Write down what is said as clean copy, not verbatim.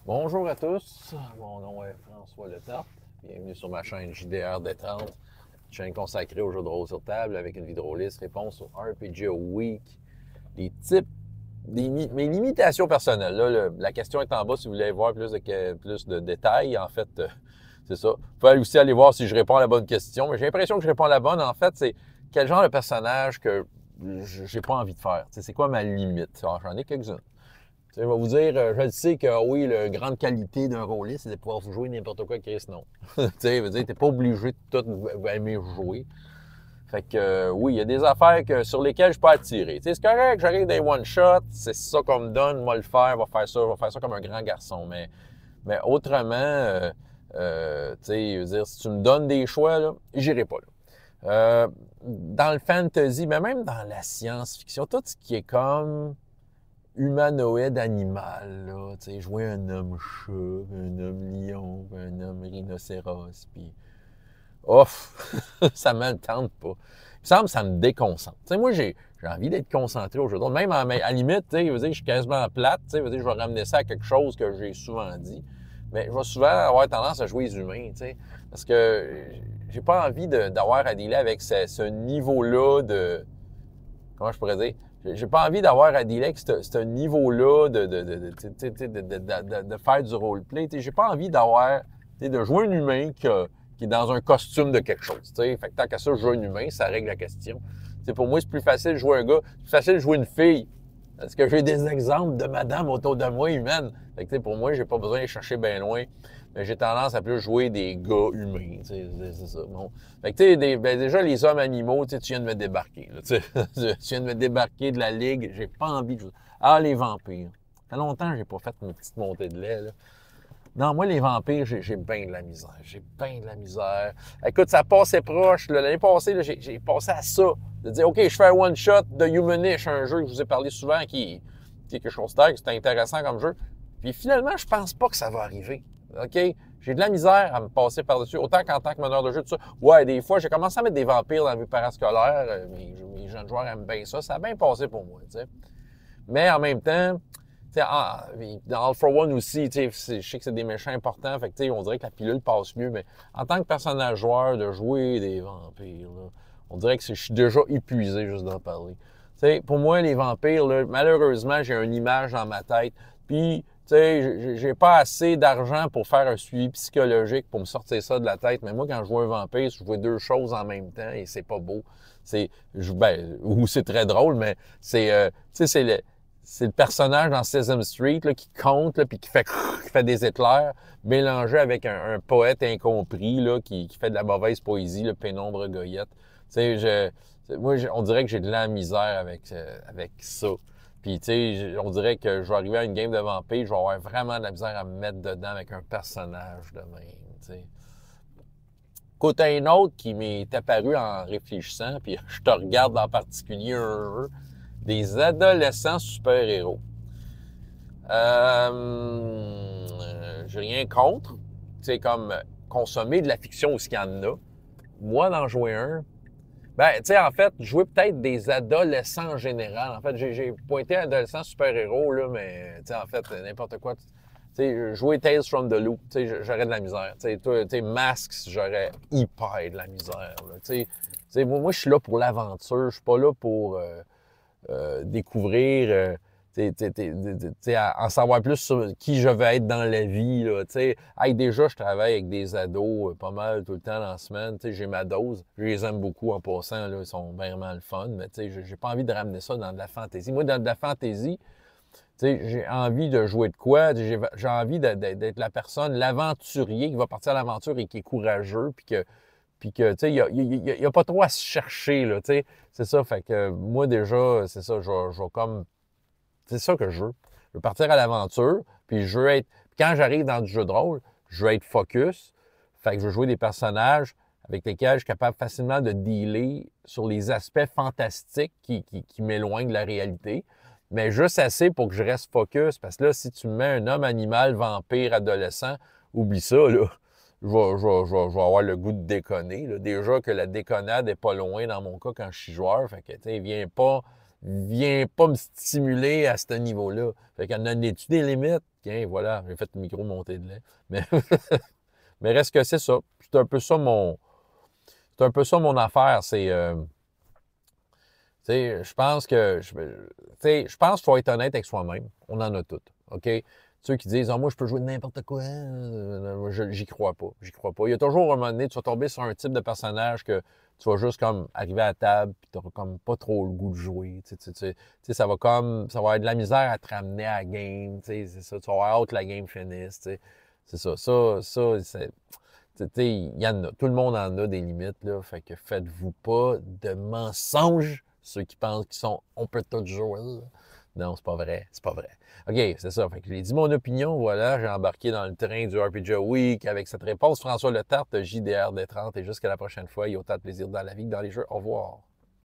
Bonjour à tous, mon nom est François Letarte. Bienvenue sur ma chaîne JDR Détente, chaîne consacrée aux jeux de rôle sur table avec une vidéo liste réponse au RPG Week. Les types, mes limitations personnelles. Là, la question est en bas si vous voulez voir plus de détails. En fait, c'est ça. Vous pouvez aussi aller voir si je réponds à la bonne question. Mais j'ai l'impression que je réponds à la bonne. En fait, c'est quel genre de personnage que j'ai pas envie de faire. C'est quoi ma limite? Alors, j'en ai quelques-unes. Je vais vous dire, je le sais que oui, la grande qualité d'un rôliste, c'est de pouvoir vous jouer n'importe quoi, Chris, non. Tu sais, veut dire, t'es pas obligé de tout aimer jouer. Fait que oui, il y a des affaires sur lesquelles je peux attirer. Tu sais, c'est correct, j'arrive des one-shots, c'est ça qu'on me donne, moi le faire, je vais faire ça comme un grand garçon. Mais autrement, tu sais, je veux dire, si tu me donnes des choix, là, j'irai pas là. Dans le fantasy, mais même dans la science-fiction, tout ce qui est comme humanoïde animal, là, tu sais, jouer un homme chat, un homme lion, un homme rhinocéros, puis off, ça me tente pas. Il me semble que ça me déconcentre. Tu sais, moi, j'ai envie d'être concentré au jeu de rôle. Même à la limite, tu sais, je veux dire, je suis quasiment plate, tu sais, je veux dire, je vais ramener ça à quelque chose que j'ai souvent dit. Mais je vais souvent avoir tendance à jouer les humains, tu sais, parce que j'ai pas envie d'avoir à dealer avec ce niveau-là de, comment je pourrais dire, j'ai pas envie d'avoir à dealer avec ce niveau-là de faire du roleplay. J'ai pas envie d'avoir, de jouer un humain qui est dans un costume de quelque chose. T'sais. Fait que tant qu'à ça, je joue un humain, ça règle la question. T'sais, pour moi, c'est plus facile de jouer un gars, c'est plus facile de jouer une fille. Parce que j'ai des exemples de madame autour de moi humaine. Fait que, pour moi, j'ai pas besoin de chercher bien loin. Mais j'ai tendance à plus jouer des gars humains. C'est ça. Bon. Fait que, déjà, les hommes animaux, tu viens de me débarquer. Là, tu viens de me débarquer de la ligue. J'ai pas envie de jouer. Ah, les vampires. Ça fait longtemps que j'ai pas fait une petite montée de lait. Là. Non, moi, les vampires, j'ai bien de la misère. J'ai bien de la misère. Écoute, ça passait proche. L'année passée, j'ai passé à ça. De dire, OK, je fais un one-shot de Humanish, un jeu que je vous ai parlé souvent, qui est quelque chose de c'était intéressant comme jeu. Puis finalement, je pense pas que ça va arriver. OK? J'ai de la misère à me passer par-dessus, autant qu'en tant que meneur de jeu, tout ça. Ouais, des fois, j'ai commencé à mettre des vampires dans la vie parascolaire. Mes jeunes joueurs aiment bien ça. Ça a bien passé pour moi, tu sais. Mais en même temps, dans All for One aussi, je sais que c'est des méchants importants, fait que, on dirait que la pilule passe mieux, mais en tant que personnage joueur, de jouer des vampires, là, on dirait que je suis déjà épuisé juste d'en parler. T'sais, pour moi, les vampires, là, malheureusement, j'ai une image dans ma tête, puis j'ai pas assez d'argent pour faire un suivi psychologique pour me sortir ça de la tête, mais moi, quand je vois un vampire, je vois deux choses en même temps et c'est pas beau. Ou c'est très drôle, mais c'est le personnage dans Sesame Street là, qui compte, là, puis qui fait des éclairs, mélangé avec un poète incompris là, qui fait de la mauvaise poésie, le Pénombre Goyette. On dirait que j'ai de la misère avec ça. Puis, on dirait que je vais arriver à une game de vampire, je vais avoir vraiment de la misère à me mettre dedans avec un personnage de même, t'sais. Côté un autre qui m'est apparu en réfléchissant, puis je te regarde en particulier un jeu, des adolescents super-héros. J'ai rien contre. C'est comme consommer de la fiction aussi qu'il y en a. Moi, d'en jouer un, ben, tu sais, en fait, jouer peut-être des adolescents en général. En fait, j'ai pointé adolescents super-héros, là, mais, tu sais, en fait, n'importe quoi. Tu sais, jouer Tales from the Loop, tu sais, j'aurais de la misère. Tu sais, Masks, j'aurais hyper de la misère. Tu sais, moi, je suis là pour l'aventure. Je suis pas là pour découvrir, en savoir plus sur qui je veux être dans la vie. Là, hey, déjà, je travaille avec des ados pas mal tout le temps dans la semaine. J'ai ma dose. Je les aime beaucoup en passant. Là, ils sont vraiment le fun. Mais j'ai pas envie de ramener ça dans de la fantaisie. Moi, dans de la fantaisie, j'ai envie de jouer de quoi? J'ai envie d'être la personne, l'aventurier qui va partir à l'aventure et qui est courageux, puis que, tu sais, il y a pas trop à se chercher, là, tu sais. C'est ça, fait que moi, déjà, c'est ça, je vais comme... C'est ça que je veux. Je veux partir à l'aventure, puis je veux être... Quand j'arrive dans du jeu de rôle, je veux être focus, fait que je veux jouer des personnages avec lesquels je suis capable facilement de dealer sur les aspects fantastiques qui m'éloignent de la réalité, mais juste assez pour que je reste focus, parce que là, si tu me mets un homme animal, vampire, adolescent, oublie ça, là. Je vais avoir le goût de déconner. Là. Déjà que la déconnade n'est pas loin dans mon cas quand je suis joueur. Fait que, tu sais, viens pas me stimuler à ce niveau-là. Fait qu'en a-tu des limites? mexicain, et voilà, j'ai fait une micro-montée de lait. Mais, mais reste que c'est ça. C'est un peu ça mon affaire. C'est, tu sais, je pense qu'il faut être honnête avec soi-même. On en a toutes, OK? Ceux qui disent, ah, moi, je peux jouer de n'importe quoi, j'y crois pas. J'y crois pas. Il y a toujours un moment donné, tu vas tomber sur un type de personnage que tu vas juste comme arriver à la table, puis tu n'auras comme pas trop le goût de jouer. Tu sais, ça va avoir de la misère à te ramener à la game. Tu sais, c'est ça. Tu vas avoir hâte que la game finisse. Tu sais. C'est ça. Il y en a. Tout le monde en a des limites, là. Fait que faites-vous pas de mensonges, ceux qui pensent on peut tout jouer, là. Non, c'est pas vrai. C'est pas vrai. OK, c'est ça. Fait que j'ai dit mon opinion, voilà. J'ai embarqué dans le train du RPG Week avec cette réponse. François Letarte, JDR des 30. Et jusqu'à la prochaine fois, il y a autant de plaisir dans la vie que dans les jeux. Au revoir.